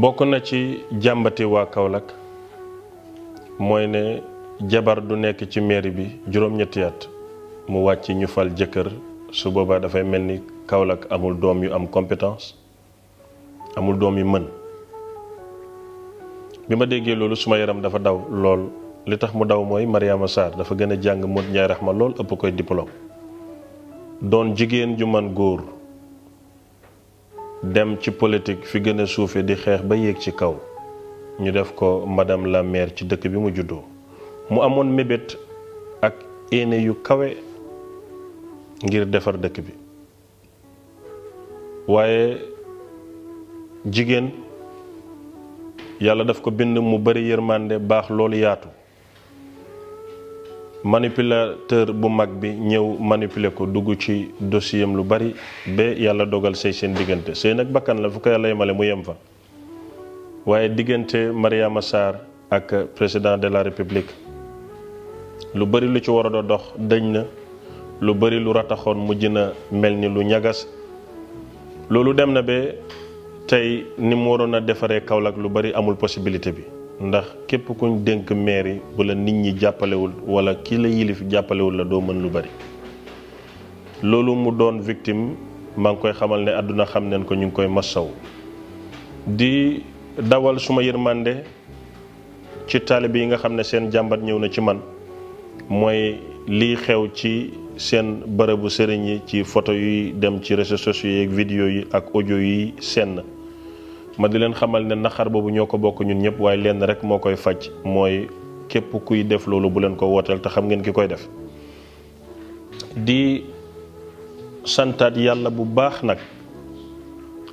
bokk na ci jàmbati waa Kaolack mooy ne jabar du nekk ci mairie bi juróom-ñetti at mu wàcc ñu fal jëkkër su boobaa dafay mel ni Kaolack amul doom yu am compétence amul doom yu mën. bi ma déggee loolu suma yaram dafa daw lool li tax mu daw mooy Mariama Sarr dafa gën a jàng Modou Ndiaye Rahma lool ëpp koy diplôme doon jigéen ju man góor dem ci politique fi gën a suufe di xeex ba yéeg ci kaw ñu def ko madame la maire ci dëkk bi mu juddoo mu amoon mébét ak éene yu kawe ngir defar dëkk bi waaye jigéen yàlla daf ko bind mu bari yërmande baax loolu yaatu manipulateur bu mag bi ñëw manipuler ko dugg ci dossier am lu bari ba yàlla dogal sëy seen diggante sëy nag bakkan la fu ko yàlla yemale mu yem fa waaye diggante Mariama Sarr ak président de la république lu bari lu ci war a dox dëñ na lu bari lu rataxoon mujj na mel ni lu ñagas loolu dem na ba tey ni mu waroon a defaree Kaolack lu bari amul possibilité bi ndax képp kuñ dénk mairie bu la nit ñi jàppalewul wala ki la yilif jàppalewul la doo mën lu bari loolu mu doon victime maa ngi koy xamal ne àdduna xam neen ko ñu ngi koy massaw di dawal suma yërmande ci taalibe yi nga xam ne seen jàmbat ñëw na ci man mooy lii xew ci seen bërëbu sëriñ yi ci photo yuy dem ci réseaux sociaux yi ak vidéo yi ak audio yi senn ma di leen xamal ne naxar boobu ñoo ko bokk ñun ñëpp waaye lenn rek moo koy faj mooy képp kuy def loolu bu leen ko wooteel te xam ngeen ki koy def di santaat yàlla bu baax nag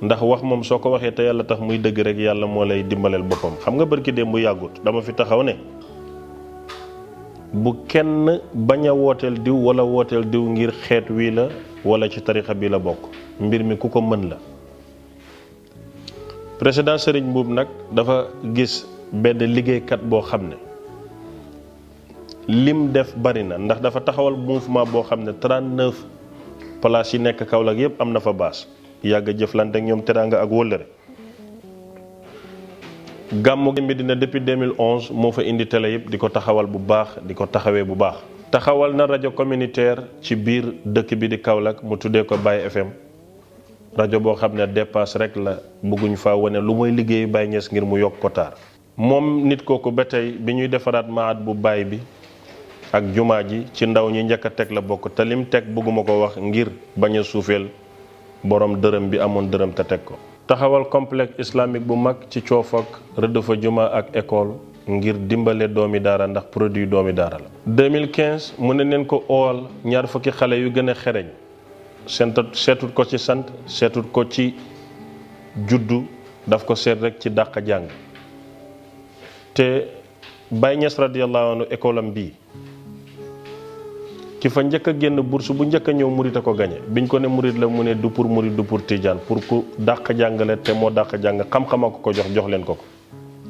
ndax wax moom soo ko waxee te yàlla tax muy dëgg rek yàlla moo lay dimbaleel boppam xam nga bërki démb bu yàggut dama fi taxaw ne bu kenn bañ a wooteel diw wala wooteel diw ngir xeet wii la wala ci tarixa bi la bokk mbir mi ku ko mën la président Serigne Mboup nag dafa gis benn liggéeykat boo xam ne lim def bari na ndax dafa taxawal mouvement boo xam ne 39 places yi nekk Kaolack yépp am na fa baas yàgg jëflante ak ñoom teraanga ak wóllëre gàmmu gi Medina depuis 2011 moo fa indi télé yëpp di ko taxawal bu baax di ko taxawee bu baax taxawal na rajo communautaire ci biir dëkk bi di Kaolack mu tuddee ko Baye FM rajo boo xam ne dépasse rek la bëgguñ faa wane lu mooy liggéeyu Baye Niass ngir mu yokk ko taar moom nit kooku ba tey bi ñuy defaraat maat bu Baye bi ak jumaa ji ci ndaw ñi njëkk a teg la bokk te lim teg bëgguma ko wax ngir bañ a suufeel borom dërëm bi amoon dërëm te teg ko taxawal complexe islamique bu mag ci coof ak rëdd fa juma ak école ngir dimbale doomi daara ndax produit doomi daara la 2015 mu ne neen ko ool ñaar fukki xale yu gën a xereñ seetut ko ci sant seetut ko ci juddu daf ko seet rek ci dàq jàng te Baye Niass radiyallahu anhu école am bii ki fa njëkk a génn bourse bu njëkk a ñëw murit a ko gañe biñ ko ne murit la mu ne du pour murit du pour tijaan pour ku dàq jàngale te moo dàq jàng xam-xama ko jox leen ko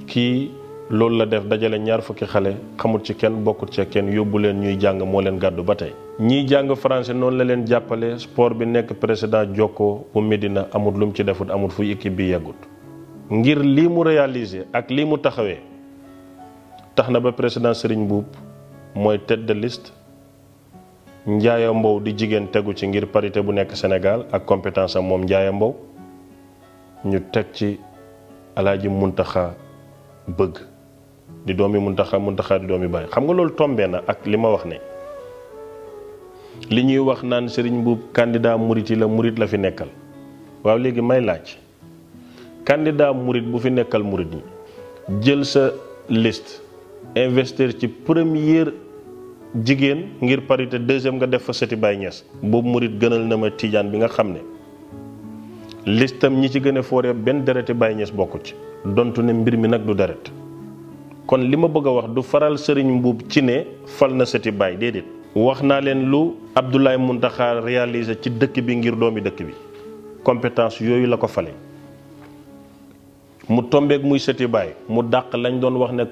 kii loolu la def dajale ñaar fukki xale xamut ci kenn bokkut ci kenn yóbbu leen ñuy jàng moo leen gàddu ba tey ñiy jàng français noonu la leen jàppale sport bi nekk président Jokko bu Medina amul lu mu ci defut amul fu équipe bi yeggut ngir lii mu réaliser ak lii mu taxawee tax na ba président Serigne Mboup mooy tête de liste Njaaya Mbow di jigéen tegu ci ngir parité bu nekk Sénégal ak compétence am moom Njaaya Mbow ñu teg ci Alaaji Muntaxa bëgg di doomi Muntaxa di doomi Baay xam nga loolu tombé na ak li ma wax ne li ñuy wax naan Serigne Mboup candidat murit yi la murit la fi nekkal waaw léegi may laaj candidat murit bu fi nekkal murit ñi jël sa liste investir ci première jigéen ngir parité deuxième nga def fa sëti Baye Niass boobu murit gënal na ma tijaan bi nga xam ne listam ñi ci gën a fooree benn dereti Baye Niass bokku ci dontu ne mbir mi nag du deret kon li ma bëgg a wax du faral Serigne Mboup ci ne fal na sëti Baye déedéet wax naa leen lu Abdoulaye Mountakha réalisé ci dëkk bi ngir doomi dëkk bi compétence yooyu la ko fale mu tombeek muy sëti Baye mu dàq lañ doon wax ne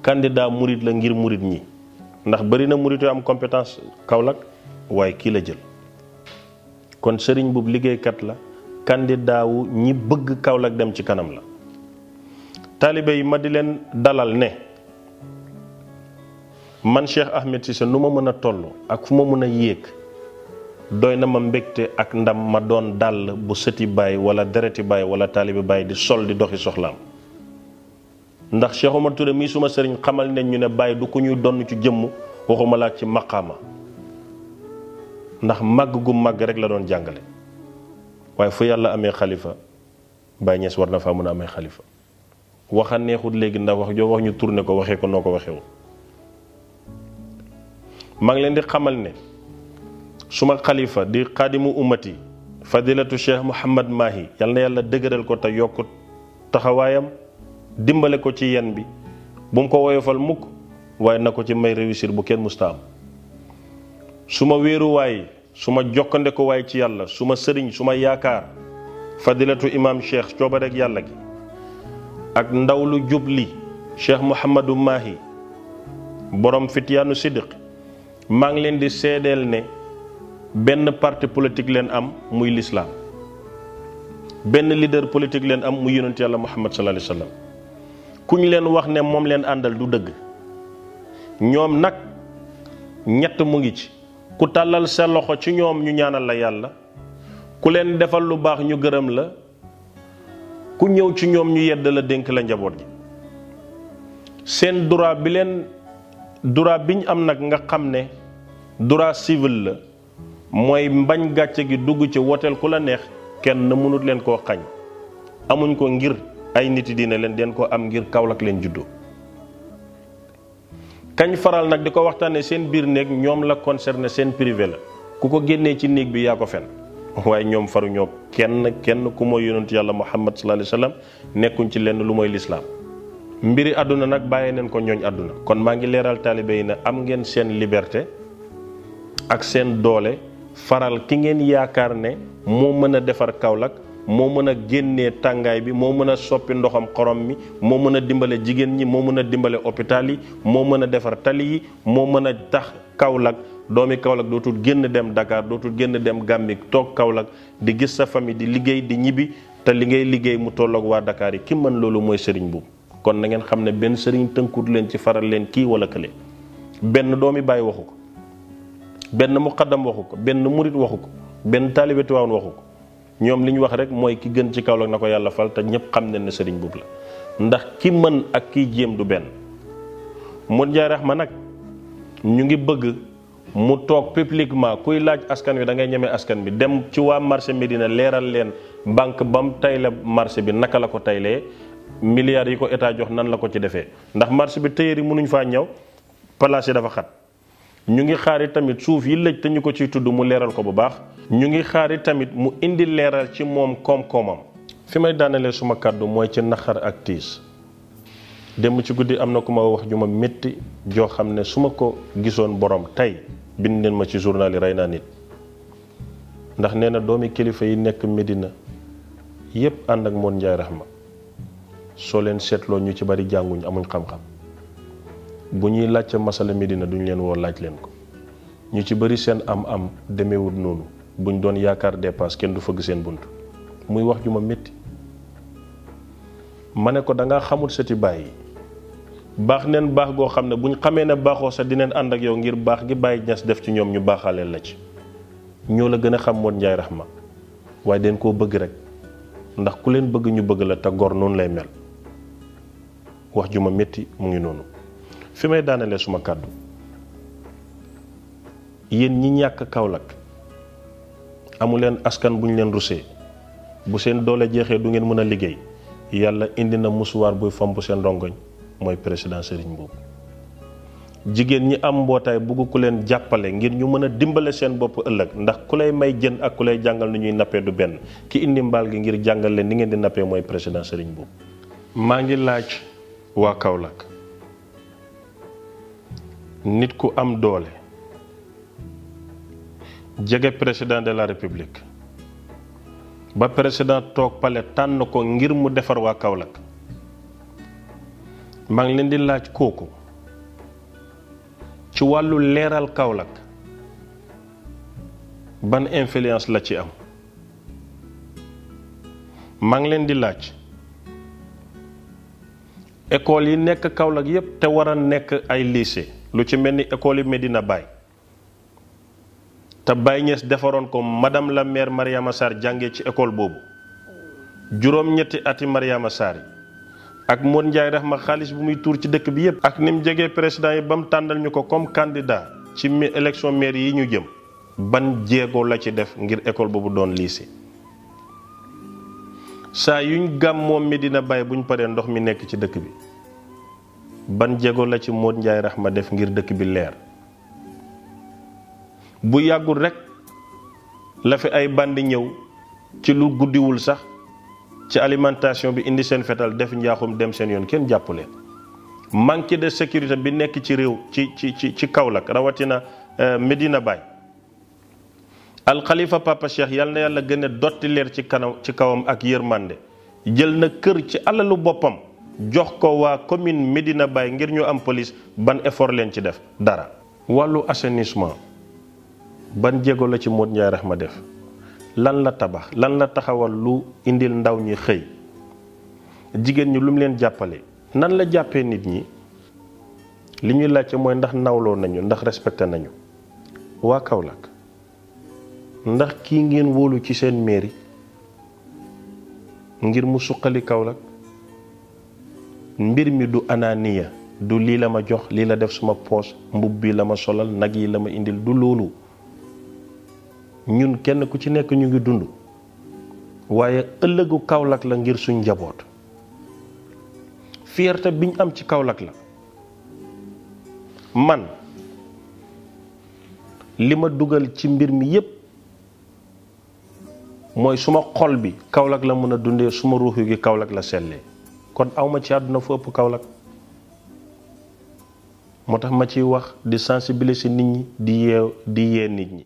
candidat murit la ngir murit ñi ndax bari na murit yu am compétence Kaolack waaye kii la jël kon Serigne Mboup liggéeykat la candidat wu ñi bëgg Kaolack dem ci kanam la taalibe yi ma di leen dalal ne man Cheikh Ahmed Cissé nu ma mën a toll ak fu ma mën a yéeg doy na ma mbégte ak ndam ma doon dàll bu sëti baay wala dereti baay wala taalibe baay di sol di doxi soxlaam. ndax Cheikh Omar Touré mii suma sëriñ xamal nañ ñu ne baay du ku ñuy donn ci jëmm waxuma laa ci maqaama ndax màgg gu màgg rek la doon jàngale waaye fu yàlla amee xalifa Baay Ñas war na faa mën a amee xalifa. waxa neexut léegi ndax wax joo wax ñu tourné ko waxee ko noo ko waxewu maa ngi leen di xamal ne suma xalifa di xaadimu ummati fadilatu Cheikh Mouhamad Mahi yal na yàlla dëgëral ko te yokk taxawaayam dimbale ko ci yen bi bu mu ko woyofal mukk waaye na ko ci may réussir bu kenn musta am. suma wéeruwaay suma jokkande ko waay ci yàlla suma sëriñ suma yaakaar fadilatu imam Cheikh cooba rek yàlla gi ak ndaw lu jubli Cheikh Mouhamadou Mahi borom fityaanu siddiq maa ngi leen di seedeel ne benn parti politique leen am muy lislaam benn leader politique leen am muy yonent yàlla Muhammad sallallahu alayhi wa sallam kuñ leen wax ne moom leen àndal du dëgg. ñoom nag ñett mu ngi ci ku tàllal sa loxo ci ñoom ñu ñaanal la yàlla ku leen defal lu baax ñu gërëm la ku ñëw ci ñoom ñu yedd la dénk la njaboot gi. seen droit biñ am nag nga xam ne droit civil la mooy mbañ gàcce gi dugg ci woteel ku la neex kenn mënut leen koo xañ amuñ ko ngir ay nit yi diine leen den ko am ngir Kaolack leen juddoo. kañ faral nag di ko waxtaanee seen biir néeg ñoom la concerné seen privé la ku ko génnee ci néeg bi yaa ko fen waaye ñoom faruñoo kenn ku mooy yonentu yàlla Muhammad sallallahu alayhi wa sallam nekkuñ ci lenn lu mooy lislaam. mbiri àdduna nag bàyyee neen ko ñooñ àdduna kon maa ngi leeral taalibe yi ne am ngeen seen liberté ak seen doole faral ki ngeen yaakaar ne moo mën a defar Kaolack moo mën a génnee tàngaay bi moo mën a soppi ndoxam xorom mi moo mën a dimbale jigéen ñi moo mën a dimbale hôpital yi moo mën a defar tali yi moo mën a tax Kaolack doomi Kaolack dootul génn dem Dakar dootul génn dem Gambie toog Kaolack di gis sa famille di liggéey di ñibbi te li ngay liggéey mu tolloog waa Dakar yi ki mën loolu mooy sëriñ bu kon na ngeen xam ne benn sëriñ tënkut leen ci faral leen kii wala kële benn doomi bàyyi waxu ko benn muqaddam waxu ko benn murit waxu ko benn taalibe Tiwaawan waxu ko ñoom li ñu wax rek mooy ki gën ci Kaolack na ko yàlla fal te ñëpp xam nañ ne sëriñ buub la ndax ki mën ak kiy jéem du benn. Modou Ndiaye Rahma nag ñu ngi bëgg mu toog publiquement kuy laaj askan wi da ngay ñeme askan bi dem ci waa marché Médina leeral leen banque ba mu tayle marché bi naka la ko taylee milliards yi ko état jox nan la ko ci defee ndax marché bi tëyër yi mënuñ faa ñëw place yi dafa xat. ñu ngi xaari tamit suuf yi lëj te ñu ko ciy tudd mu leeral ko bu baax. ñu ngi xaari tamit mu indi leeral ci moom koom-koomam. fi may daanalee suma kàddu mooy ci naxar ak tiis démb ci guddi am na ku ma wax ju ma métti joo xam ne su ma ko gisoon borom tey bind leen ma ci journal yi rey naa nit ndax nee na doomi kilifa yi nekk Medina yépp ànd ak Modou Ndiaye Rahma soo leen seetloo ñu ci bari jànguñ amuñ xam-xam bu ñuy laajte masala Medina duñ leen woo laaj leen ko ñu ci bari seen am-am demeewut noonu buñ doon yaakaar dépasse kenn du fëgg seen bunt muy wax ju ma métti ma ne ko da nga xamul seti bàyyi baax neen baax goo xam ne buñ xamee ne baaxoo sax dineen ànd ak yow ngir baax gi Baay Ñas def ci ñoom ñu baaxaaleel la ci ñoo la gën a xam Modou Ndiaye Rahma waaye den koo bëgg rek ndax ku leen bëgg ñu bëgg la te gor noonu lay mel wax ju ma métti mu ngi noonu. fi may daanelee suma kàddu yéen ñi ñàkk Kaolack amu leen askan bu ñu leen rusee bu seen doole jeexee du ngeen mën a liggéey yàlla indi na musuwaar buy fomp seen rongoñ mooy président Serigne Mboup jigéen ñi am mbootaay bugg ku leen jàppale ngir ñu mën a dimbale seen bopp ëllëg ndax ku lay may jën ak ku lay jàngal ni ñuy nappee du benn ki indi mbaal gi ngir jàngal leen ni ngeen di nappee mooy président Serigne Mboup maa ngi laaj waa Kaolack nit ku am doole jege président de la république ba président toog pale tànn ko ngir mu defar waa Kaolack maa ngi leen di laaj kooku ci wàllu leeral Kaolack ban influence la ci am maa ngi leen di laaj école yi nekk Kaolack yépp te war a nekk ay lycée lu ci mel ni école yi Medina Baye te Baye Niass defaroon ko madame la maire Mariama Sarr jàngee ci école boobu juróom-ñetti ati Mariama Sarr yi ak Modou Ndiaye Rahma xaalis bu muy tuur ci dëkk bi yépp ak ni mu jegee président yi ba mu tànnal ñu ko comme candidat ci élection maire yi ñu jëm ban jéego la ci def ngir école boobu doon lycée saa yuñ gàmmoo Medina Baye buñ paree ndox mi nekk ci dëkk bi ban jéego la ci Modou Ndiaye Rahma def ngir dëkk bi leer bu yàggul rekk la fi ay bandi ñëw ci lu guddiwul sax ci alimentation bi indi seen fetal def njaaxum dem seen yoon kenn jàpp leen manque de sécurité bi nekk ci réew ci Kaolack rawatina Medina Baye alxalifa Papa Cheikh yal na yàlla gën a dotti leer ci kawam ak yërmande jël na kër ci alalu boppam jox ko waa commune Medina Baye ngir ñu am police ban effort leen ci def dara. wàllu assainissement ban jéego la ci Modou Ndiaye Rahma def lan la tabax lan la taxawal lu indil ndaw ñi xëy jigéen ñi lu mu leen jàppale nan la jàppee nit ñi li ñuy laajte mooy ndax nawloo nañu ndax respecté nañu waa Kaolack ndax kii ngeen wóolu ci seen mairie ngir mu suqali Kaolack mbir mi du ananiya du lii la ma jox lii la def suma poos mbubb bi la ma solal nag yi la ma indil du loolu ñun kenn ku ci nekk ñu ngi dund waaye ëllëgu Kaolack la ngir suñ njaboot fierté biñ am ci Kaolack la man li ma dugal ci mbir mi yépp mooy suma xol bi Kaolack la mën a dundee suma ruuxu gi Kaolack la sellee kon awma ci àdduna fu ëpp Kaolack moo tax ma ciy wax di sensibiliser nit ñi di yee nit ñi